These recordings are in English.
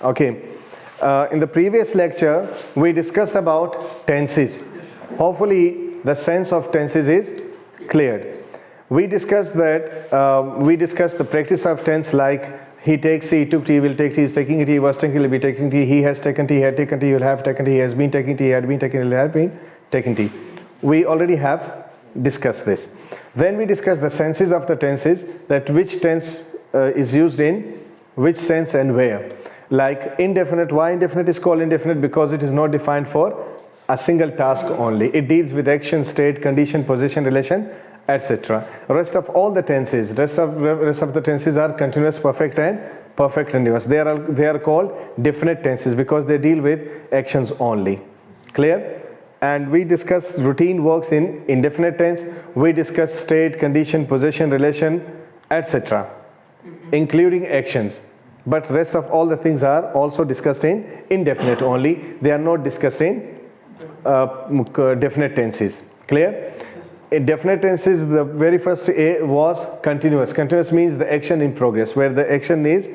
Okay. In the previous lecture, we discussed about tenses. Hopefully, the sense of tenses is cleared. We discussed that, we discussed the practice of tense like he takes, he took, he will take, he is taking it, he was taking, he will be taking tea, he has taken tea, he had taken tea, he will have taken tea, he has been taking tea, he had been taking, he will have been taking tea. We already have discussed this. Then we discussed the senses of the tenses, that which tense is used in which sense and where. Like indefinite, why indefinite is called indefinite? Because it is not defined for a single task only. It deals with action, state, condition, position, relation, etc. Rest of all the tenses, rest of the tenses are continuous, perfect and perfect continuous. They are called definite tenses because they deal with actions only. Clear? And we discussed routine works in indefinite tense. We discussed state, condition, position, relation, etc. including actions. But rest of all the things are also discussed in indefinite only. They are not discussed in definite tenses. Clear? In definite tenses, the very first A was continuous. Continuous means the action in progress, where the action is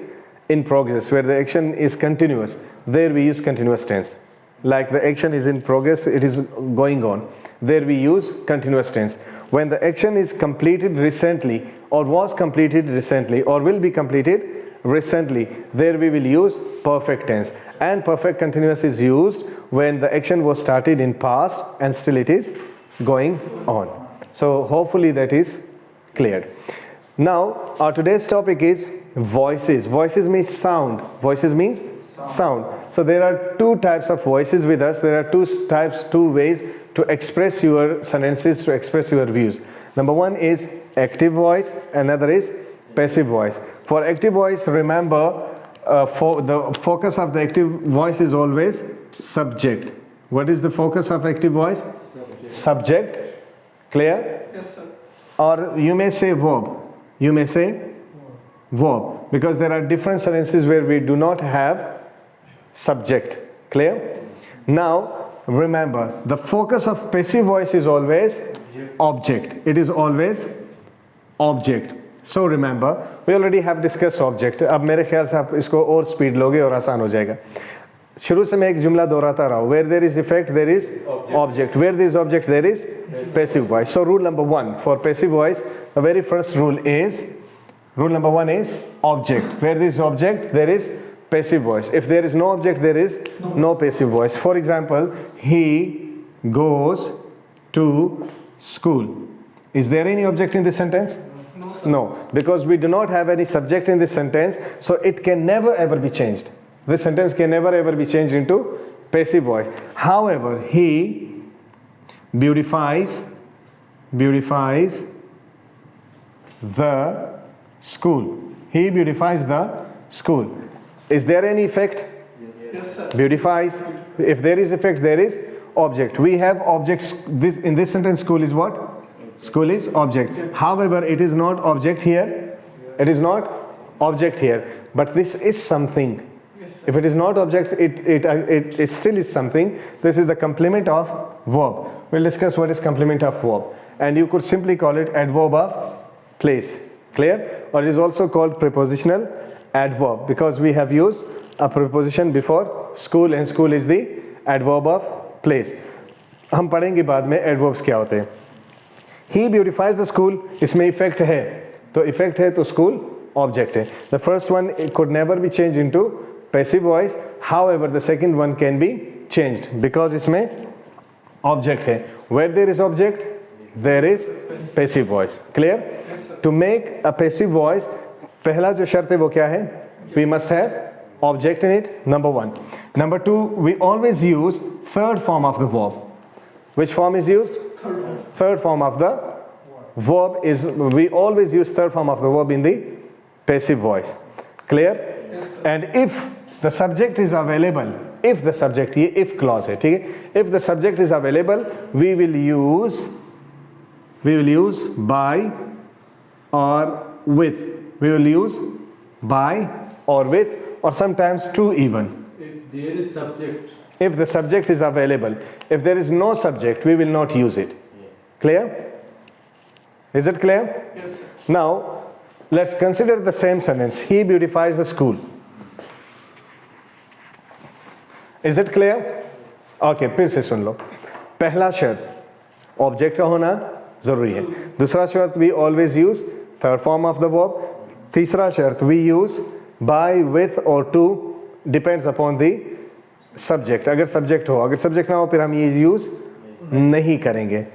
in progress, where the action is continuous. There we use continuous tense. Like the action is in progress, it is going on. There we use continuous tense. When the action is completed recently, or was completed recently, or will be completed recently, there we will use perfect tense. And perfect continuous is used when the action was started in past and still it is going on. So hopefully that is cleared. Now our today's topic is voices. Voices means sound. Voices means sound. So there are two types of voices with us. There are two ways to express your sentences, to express your views. Number one is active voice, another is passive voice. For active voice, remember, for the focus of the active voice is always subject. What is the focus of active voice? Subject. Clear? Yes, sir. Or you may say verb. You may say verb. Because there are different sentences where we do not have subject. Clear? Now, remember, the focus of passive voice is always object. It is always object. So remember, we already have discussed object. अब मेरे ख्याल से आप इसको और speed लोगे और आसान हो जाएगा. शुरू से मैं एक जुमला दोहराता रहा हूँ. Where there is effect, there is object. Where there is object, there is passive voice. So rule number one for passive voice, the very first rule number one is object. Where there is object, there is passive voice. If there is no object, there is no passive voice. For example, he goes to school. Is there any object in this sentence? No, sir. No, because we do not have any subject in this sentence, so it can never ever be changed. This sentence can never ever be changed into passive voice. However, he beautifies the school. He beautifies the school. Is there any effect? Yes, sir. Beautifies. If there is effect, there is object. We have objects. This in this sentence, school is what? School is object. However, it is not object here. It is not object here. But this is something. If it is not object, it still is something. This is the complement of verb. We'll discuss what is complement of verb. And you could simply call it adverb of place. Clear? Or it is also called prepositional adverb because we have used a preposition before school and school is the adverb of place. हम पढ़ेंगे बाद में adverbs क्या होते हैं. He beautifies the school. इसमें effect है. तो effect है तो school object है. The first one it could never be changed into passive voice. However, the second one can be changed because इसमें object है. Where there is object, there is passive voice. Clear? Yes, sir. To make a passive voice, पहला जो शर्त है वो क्या है? We must have object in it. Number one. Number two, we always use third form of the verb. Which form is used? Third form of the verb is, we always use third form of the verb in the passive voice. Clear? Yes, sir. And if the subject is available, if the subject, if clause है, ठीक है? If the subject is available, we will use by or with. We will use by or with, or sometimes to even. If there is subject. If the subject is available. If there is no subject, we will not use it. Clear? Is it clear? Yes, sir. Now, let's consider the same sentence. He beautifies the school. Is it clear? Okay, फिर से सुन लो। पहला शर्त object का होना जरूरी है। दूसरा शर्त we always use third form of the verb. तीसरा शर्त वी यूज बाय, विथ और to, depends upon the subject. अगर सब्जेक्ट हो, अगर सब्जेक्ट ना हो फिर हम ये यूज नहीं करेंगे।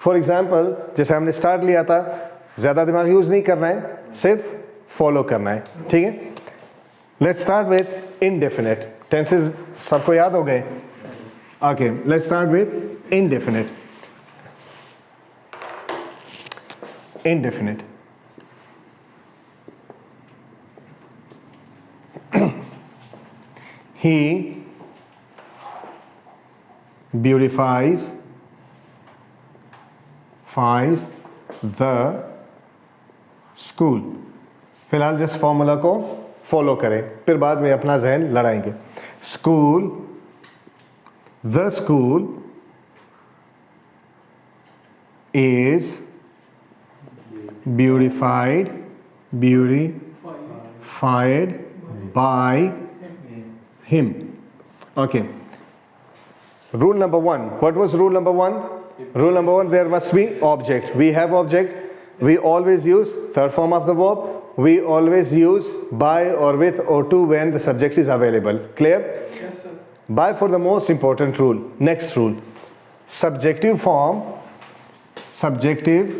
फॉर एग्जाम्पल जैसे हमने स्टार्ट लिया था, ज़्यादा दिमाग यूज नहीं करना है, सिर्फ फॉलो करना है, ठीक है। Let's start with indefinite tenses. सबको याद हो गए? Okay, let's start with indefinite. Indefinite, he beautifies the school। फिलहाल जिस फॉर्मूला को फॉलो करें, फिर बाद में अपना जहन लड़ाएंगे। School, the school is beautified by him। Okay, rule number 1, what was rule number 1? Rule number 1, there must be object. We have object, we always use third form of the verb, we always use by or with or to when the subject is available. Clear? Yes, sir. By for the most important rule. Next rule, subjective form, subjective